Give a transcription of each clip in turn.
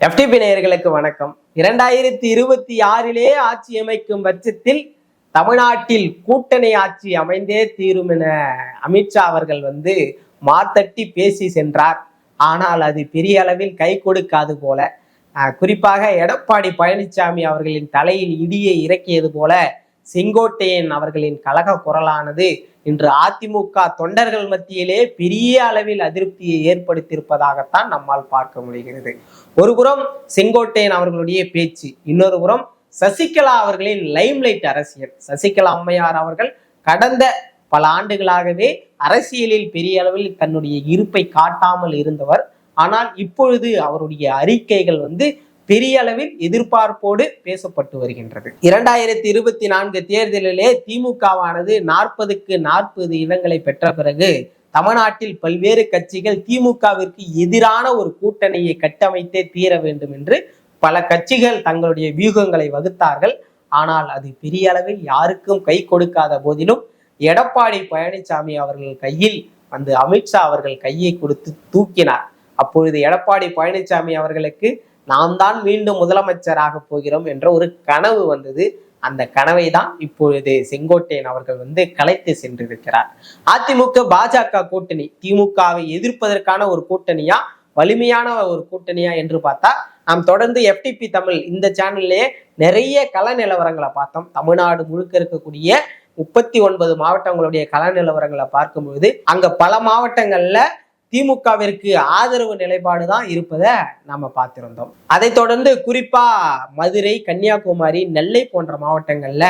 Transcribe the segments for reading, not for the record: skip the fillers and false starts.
FTP நேயர்களுக்கு வணக்கம். 2026 ஆட்சி அமைக்கும் பட்சத்தில் தமிழ்நாட்டில் கூட்டணி ஆட்சி அமைந்தே தீரும் என அமித்ஷா அவர்கள் மாத்தட்டி பேசி சென்றார். ஆனால் அது பெரிய அளவில் கை கொடுக்காது போல, குறிப்பாக எடப்பாடி பழனிசாமி அவர்களின் தலையில் இடியை இறக்கியது போல செங்கோட்டையன் அவர்களின் கழக குரலானது இன்று அதிமுக தொண்டர்கள் மத்தியிலே பெரிய அளவில் அதிருப்தியை ஏற்படுத்தியிருப்பதாகத்தான் நம்மால் பார்க்க முடிகிறது. ஒரு புறம் செங்கோட்டையன் அவர்களுடைய பேச்சு, இன்னொரு புறம் சசிகலா அவர்களின் லைம்லைட் அரசியல். சசிகலா அம்மையார் அவர்கள் கடந்த பல ஆண்டுகளாகவே அரசியலில் பெரிய அளவில் தன்னுடைய இருப்பை காட்டாமல் இருந்தவர். ஆனால் இப்பொழுது அவருடைய அறிக்கைகள் பெரிய அளவில் எதிர்பார்ப்போடு பேசப்பட்டு வருகின்றது. 2024 தேர்தலிலே திமுகவானது 40க்கு 40 இடங்களை பெற்ற பிறகு தமிழ்நாட்டில் பல்வேறு கட்சிகள் திமுகவிற்கு எதிரான ஒரு கூட்டணியை கட்டமைத்தே தீர வேண்டும் என்று பல கட்சிகள் தங்களுடைய வியூகங்களை வகுத்தார்கள். ஆனால் அது பெரிய அளவில் யாருக்கும் கை கொடுக்காத போதிலும் எடப்பாடி பழனிசாமி அவர்கள் கையில் அமித்ஷா அவர்கள் கையை கொடுத்து தூக்கினார். அப்பொழுது எடப்பாடி பழனிசாமி அவர்களுக்கு நாம் தான் மீண்டும் முதலமைச்சராக போகிறோம் என்ற ஒரு கனவு வந்தது. அந்த கனவை தான் இப்பொழுது செங்கோட்டையன் அவர்கள் கலைத்து சென்றிருக்கிறார். அதிமுக பாஜக கூட்டணி திமுகவை எதிர்ப்பதற்கான ஒரு கூட்டணியா, வலிமையான ஒரு கூட்டணியா என்று பார்த்தா நாம் தொடர்ந்து FTP தமிழ் இந்த சேனல்லையே நிறைய கள நிலவரங்களை பார்த்தோம். தமிழ்நாடு முழுக்க இருக்கக்கூடிய 39 மாவட்டங்களுடைய கள நிலவரங்களை பார்க்கும்பொழுது அங்க பல மாவட்டங்கள்ல திமுகவிற்கு ஆதரவு நிலைப்பாடு தான் இருப்பதை நாம பார்த்திருந்தோம். அதை தொடர்ந்து குறிப்பா மதுரை, கன்னியாகுமரி, நெல்லை போன்ற மாவட்டங்கள்ல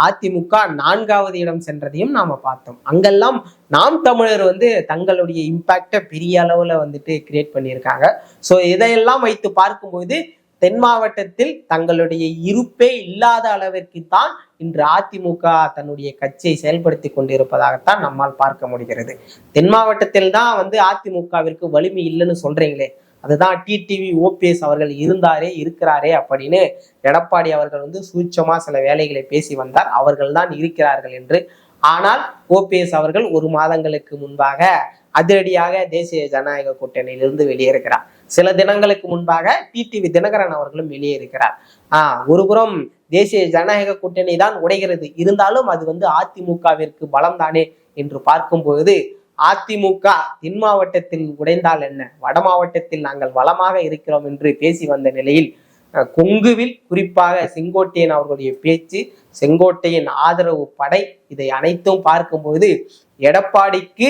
அதிமுக 4வது இடம் சென்றதையும் நாம பார்த்தோம். அங்கெல்லாம் நாம் தமிழர் தங்களுடைய இம்பாக்டை பெரிய அளவுல கிரியேட் பண்ணியிருக்காங்க. ஸோ இதையெல்லாம் வைத்து பார்க்கும்போது தென் மாவட்டத்தில் தங்களுடைய இருப்பே இல்லாத அளவிற்கு தான் இன்று அதிமுக தன்னுடைய கட்சியை செயல்படுத்தி கொண்டிருப்பதாகத்தான் நம்மால் பார்க்க முடிகிறது. தென் மாவட்டத்தில் தான் அதிமுகவிற்கு வலிமை இல்லைன்னு சொல்றீங்களே, அதுதான் டிடிவி OPS அவர்கள் இருக்கிறாரே அப்படின்னு எடப்பாடி அவர்கள் சூட்சமா சில வேலைகளை பேசி வந்தார். அவர்கள் தான் இருக்கிறார்கள் என்று. ஆனால் OPS அவர்கள் 1 மாதங்களுக்கு முன்பாக அதிரடியாக தேசிய ஜனநாயக கூட்டணியிலிருந்து வெளியேறுகிறார். சில தினங்களுக்கு முன்பாக டிடிவி தினகரன் அவர்களும் வெளியேறுகிறார். ஒருபுறம் தேசிய ஜனநாயக கூட்டணி தான் உடைகிறது, இருந்தாலும் அது அதிமுகவிற்கு பலம் தானே என்று பார்க்கும்போது அதிமுக தென் மாவட்டத்தில் உடைந்தால் என்ன, வட மாவட்டத்தில் நாங்கள் வளமாக இருக்கிறோம் என்று பேசி வந்த நிலையில் கொங்குவில் குறிப்பாக செங்கோட்டையன் அவர்களுடைய பேச்சு, செங்கோட்டையன் ஆதரவு படை, இதை அனைத்தும் பார்க்கும்போது எடப்பாடிக்கு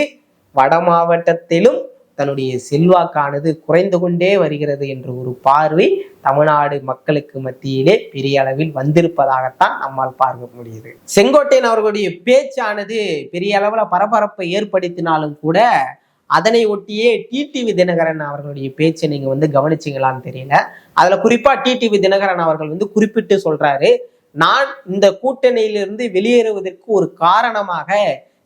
வட மாவட்டத்திலும் தன்னுடைய செல்வாக்கானது குறைந்து கொண்டே வருகிறது என்ற ஒரு பார்வை தமிழ்நாடு மக்களுக்கு மத்தியிலே பெரிய அளவில் வந்திருப்பதாகத்தான் நம்மால் பார்க்க முடியுது. செங்கோட்டையன் அவர்களுடைய பேச்சானது பெரிய அளவுல பரபரப்பை ஏற்படுத்தினாலும் கூட அதனை ஒட்டியே டிடிவி தினகரன் அவர்களுடைய பேச்சை நீங்க கவனிச்சிங்களான்னு தெரியல. அதுல குறிப்பா டிடிவி தினகரன் அவர்கள் குறிப்பிட்டு சொல்றாரு, நான் இந்த கூட்டணியிலிருந்து வெளியேறுவதற்கு ஒரு காரணமாக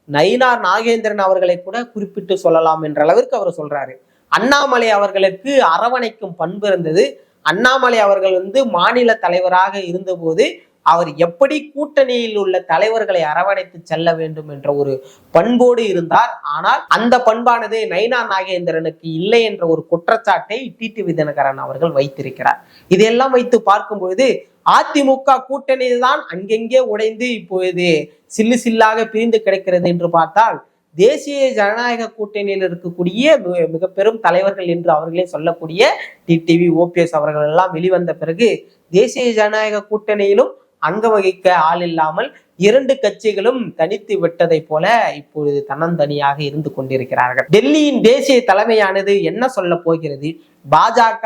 நயினார் நாகேந்திரன் அவர்களை கூட குறிப்பிட்டு சொல்லலாம் என்ற அளவிற்கு அவர் சொல்றாரு. அண்ணாமலை அவர்களுக்கு அரவணைக்கும் பண்பு இருந்தது. அண்ணாமலை அவர்கள் மாநில தலைவராக இருந்தபோது அவர் எப்படி கூட்டணியில் உள்ள தலைவர்களை அரவணைத்து செல்ல வேண்டும் என்ற ஒரு பண்போடு இருந்தார். ஆனால் அந்த பண்பானது நயினார் நாகேந்திரனுக்கு இல்லை என்ற ஒரு குற்றச்சாட்டை டிடிவி தினகரன் அவர்கள் வைத்திருக்கிறார். இதையெல்லாம் வைத்து பார்க்கும்பொழுது அதிமுக கூட்டணி தான் அங்கெங்கே உடைந்து இப்பொழுது சில்லு சில்லாக பிரிந்து கிடக்கிறது என்று பார்த்தால், தேசிய ஜனநாயக கூட்டணியில் இருக்கக்கூடிய மிக பெரும் தலைவர்கள் என்று அவர்களே சொல்லக்கூடிய டிடிவி OPS அவர்கள் எல்லாம் வெளிவந்த பிறகு தேசிய ஜனநாயக கூட்டணியிலும் அங்க வகிக்க ஆள் இல்லாமல் 2 கட்சிகளும் தனித்து விட்டதை போல இப்பொழுது தன்னந்தனியாக இருந்து கொண்டிருக்கிறார்கள். டெல்லியின் தேசிய தலைமையானது என்ன சொல்ல போகிறது? பாஜக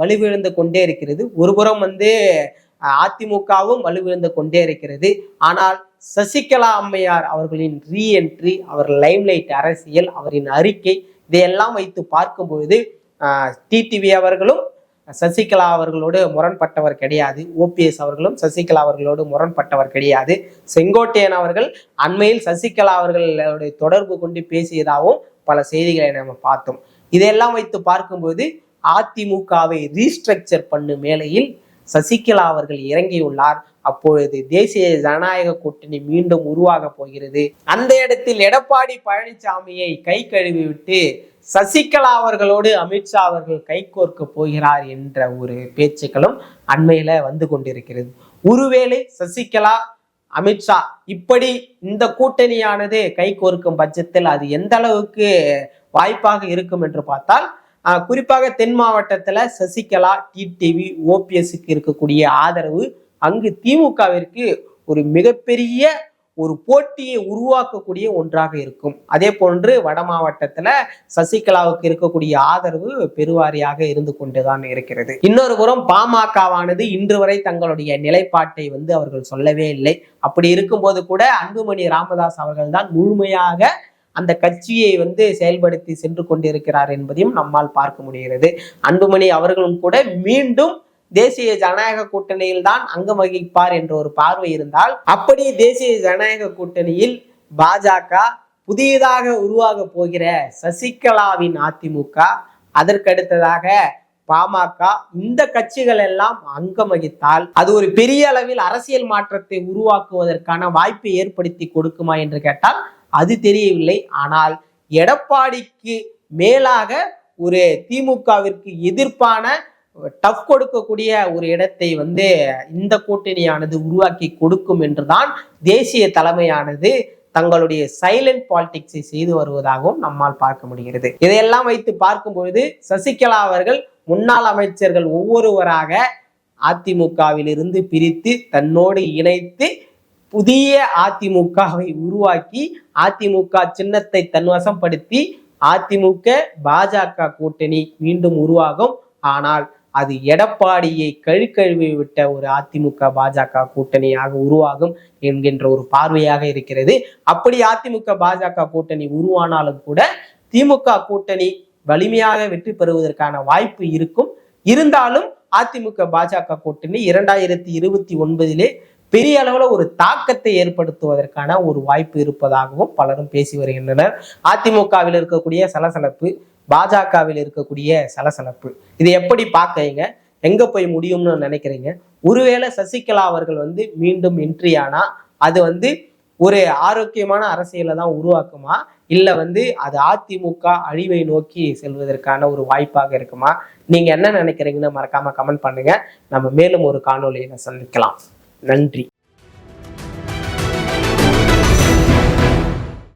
வலுவிழந்து கொண்டே இருக்கிறது. ஒருபுறம் அதிமுகவும் வலுவிழந்து கொண்டே இருக்கிறது. ஆனால் சசிகலா அம்மையார் அவர்களின் ரீஎன்ட்ரி, அவர் லைம்லைட் அரசியல், அவரின் அறிக்கை, இதையெல்லாம் வைத்து பார்க்கும்பொழுது டிடிவி அவர்களும் சசிகலா அவர்களோடு முரண்பட்டவர் கிடையாது. OPS அவர்களும் சசிகலா அவர்களோடு முரண்பட்டவர் கிடையாது. செங்கோட்டையன் அவர்கள் அண்மையில் சசிகலா அவர்களுடைய தொடர்பு கொண்டு பேசியதாகவும் பல செய்திகளை நம்ம பார்த்தோம். இதையெல்லாம் வைத்து பார்க்கும்போது அதிமுகவை ரீஸ்ட்ரக்சர் பண்ணும் வேளையில் சசிகலா அவர்கள் இறங்கியுள்ளார். அப்பொழுது தேசிய ஜனநாயக கூட்டணி மீண்டும் உருவாக போகிறது. அந்த இடத்தில் எடப்பாடி பழனிசாமியை கை கழுவி விட்டு சசிகலா அவர்களோடு அமித்ஷா அவர்கள் கைகோர்க்க போகிறார் என்ற ஒரு பேச்சுக்களும் அண்மையில வந்து கொண்டிருக்கிறது. ஒருவேளை சசிகலா அமித்ஷா இப்படி இந்த கூட்டணியானது கைகோர்க்கும் பட்சத்தில் அது எந்த அளவுக்கு வாய்ப்பாக இருக்கும் என்று பார்த்தால், குறிப்பாக தென் மாவட்டத்துல சசிகலா, டிடிவி, ஓபிஎஸ்க்கு இருக்கக்கூடிய ஆதரவு அங்கு திமுகவிற்கு ஒரு மிகப்பெரிய ஒரு போட்டியை உருவாக்கக்கூடிய ஒன்றாக இருக்கும். அதே போன்று வட மாவட்டத்துல சசிகலாவுக்கு இருக்கக்கூடிய ஆதரவு பெருவாரியாக இருந்து கொண்டுதான் இருக்கிறது. இன்னொரு புறம் பாமகவானது இன்று வரை தங்களுடைய நிலைப்பாட்டை அவர்கள் சொல்லவே இல்லை. அப்படி இருக்கும்போது கூட அன்புமணி ராமதாஸ் அவர்கள் தான் முழுமையாக அந்த கட்சியை செயல்படுத்தி சென்று கொண்டிருக்கிறார் என்பதையும் நம்மால் பார்க்க முடிகிறது. அன்புமணி அவர்களும் கூட மீண்டும் தேசிய ஜனநாயக கூட்டணியில் தான் அங்கம் வகிப்பார் என்ற ஒரு பார்வை இருந்தால், அப்படி தேசிய ஜனநாயக கூட்டணியில் பாஜக, புதியதாக உருவாக போகிற சசிகலாவின் அதிமுக, அதற்கடுத்ததாக பாமக, இந்த கட்சிகள் எல்லாம் அங்கம் வகித்தால் அது ஒரு பெரிய அளவில் அரசியல் மாற்றத்தை உருவாக்குவதற்கான வாய்ப்பை ஏற்படுத்தி கொடுக்குமா என்று கேட்டால் அது தெரியவில்லை. ஆனால் எடப்பாடிக்கு மேலாக ஒரு திமுகவிற்கு எதிர்ப்பான டஃப் கொடுக்கக்கூடிய ஒரு இடத்தை இந்த கூட்டணியானது உருவாக்கி கொடுக்கும் என்றுதான் தேசிய தலைமையானது தங்களுடைய சைலண்ட் பாலிடிக்ஸை செய்து வருவதாகவும் நம்மால் பார்க்க முடிகிறது. இதையெல்லாம் வைத்து பார்க்கும் பொழுது சசிகலா அவர்கள் முன்னாள் அமைச்சர்கள் ஒவ்வொருவராக அதிமுகவில் இருந்து பிரித்து தன்னோடு இணைத்து புதிய அதிமுகவை உருவாக்கி அதிமுக சின்னத்தை தன்வசப்படுத்தி அதிமுக பாஜக கூட்டணி மீண்டும் உருவாகும். ஆனால் அது எடப்பாடியை கழுவி விட்ட ஒரு அதிமுக பாஜக கூட்டணியாக உருவாகும் என்கின்ற ஒரு பார்வையாக இருக்கிறது. அப்படி அதிமுக பாஜக கூட்டணி உருவானாலும் கூட திமுக கூட்டணி வலிமையாக வெற்றி பெறுவதற்கான வாய்ப்பு இருக்கும். இருந்தாலும் அதிமுக பாஜக கூட்டணி 2029 பெரிய அளவுல ஒரு தாக்கத்தை ஏற்படுத்துவதற்கான ஒரு வாய்ப்பு இருப்பதாகவும் பலரும் பேசி வருகின்றனர். அதிமுகவில் இருக்கக்கூடிய சலசலப்பு, பாஜகவில் இருக்கக்கூடிய சலசலப்பு, இது எப்படி பார்க்கறீங்க? எங்க போய் முடியும்னு நினைக்கிறீங்க? ஒருவேளை சசிகலா அவர்கள் மீண்டும் என்ட்ரி ஆனா அது ஒரு ஆரோக்கியமான அரசியலை தான் உருவாக்குமா, இல்ல அது அதிமுக அழிவை நோக்கி செல்வதற்கான ஒரு வாய்ப்பாக இருக்குமா? நீங்க என்ன நினைக்கிறீங்கன்னு மறக்காம கமெண்ட் பண்ணுங்க. நம்ம மேலும் ஒரு காணொளியில சந்திக்கலாம். நன்றி.